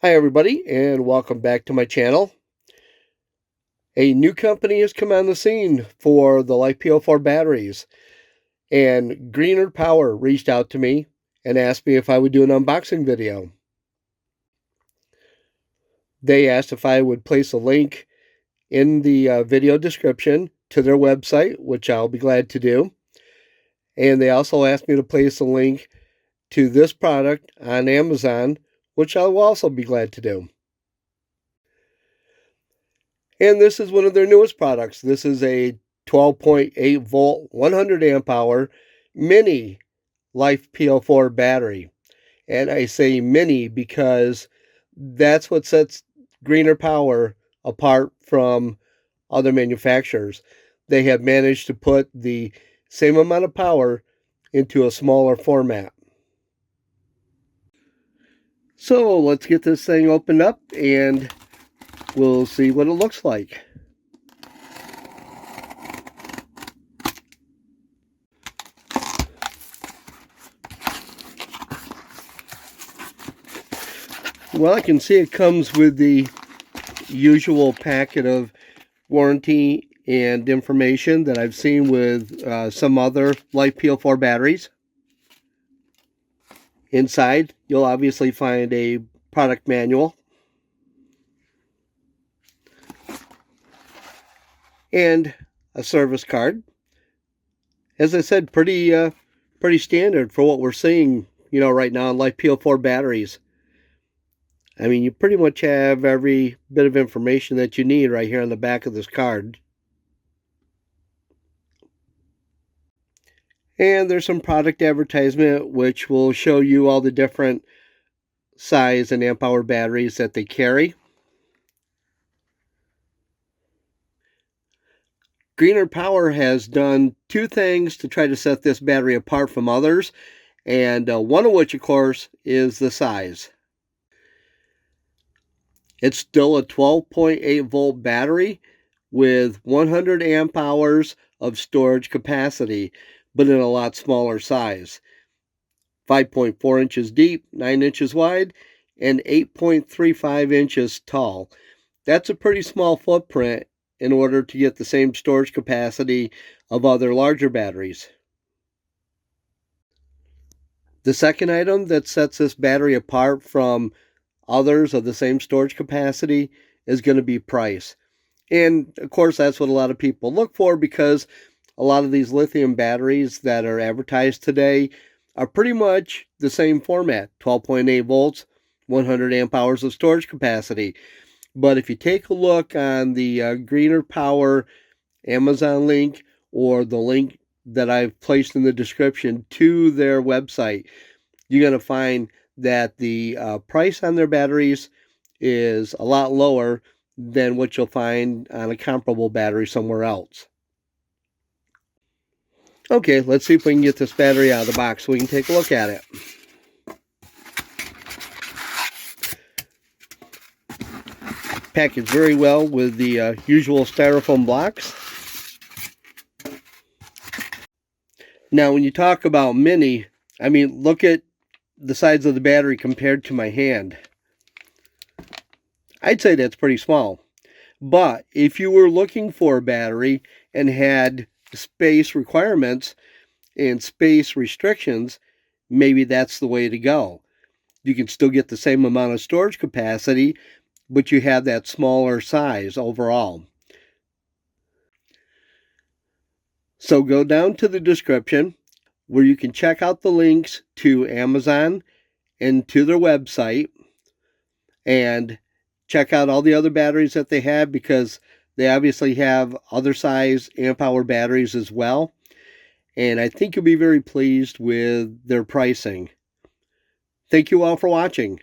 Hi everybody, and welcome back to my channel. A new company has come on the scene for the LifePO4 batteries, and GrenerPower reached out to me and asked me if I would do an unboxing video. They asked if I would place a link in the video description to their website, which I'll be glad to do. And they also asked me to place a link to this product on Amazon, which I will also be glad to do. And this is one of their newest products. This is a 12.8 volt, 100 amp hour mini LifePO4 battery. And I say mini because that's what sets GrenerPower apart from other manufacturers. They have managed to put the same amount of power into a smaller format. So let's get this thing opened up and we'll see what it looks like. Well, I can see it comes with the usual packet of warranty and information that I've seen with some other LifePO4 batteries. Inside, you'll obviously find a product manual and a service card. As I said, pretty standard for what we're seeing, right now in LifePO4 batteries. I mean, you pretty much have every bit of information that you need right here on the back of this card. And there's some product advertisement which will show you all the different size and amp hour batteries that they carry. GrenerPower has done two things to try to set this battery apart from others, and one of which, of course, is the size. It's still a 12.8 volt battery with 100 amp hours of storage capacity, but in a lot smaller size. 5.4 inches deep, 9 inches wide, and 8.35 inches tall. That's a pretty small footprint in order to get the same storage capacity of other larger batteries. The second item that sets this battery apart from others of the same storage capacity is going to be price. And of course, that's what a lot of people look for, because a lot of these lithium batteries that are advertised today are pretty much the same format, 12.8 volts, 100 amp hours of storage capacity. But if you take a look on the GrenerPower Amazon link, or the link that I've placed in the description to their website, you're going to find that the price on their batteries is a lot lower than what you'll find on a comparable battery somewhere else. Okay, let's see if we can get this battery out of the box so we can take a look at it. Packaged very well with the usual styrofoam blocks. Now, when you talk about mini, I mean, look at the size of the battery compared to my hand. I'd say that's pretty small. But if you were looking for a battery and had space requirements and space restrictions, maybe that's the way to go. You can still get the same amount of storage capacity, but you have that smaller size overall. So go down to the description where you can check out the links to Amazon and to their website, and check out all the other batteries that they have, because they obviously have other size amp hour batteries as well. And I think you'll be very pleased with their pricing. Thank you all for watching.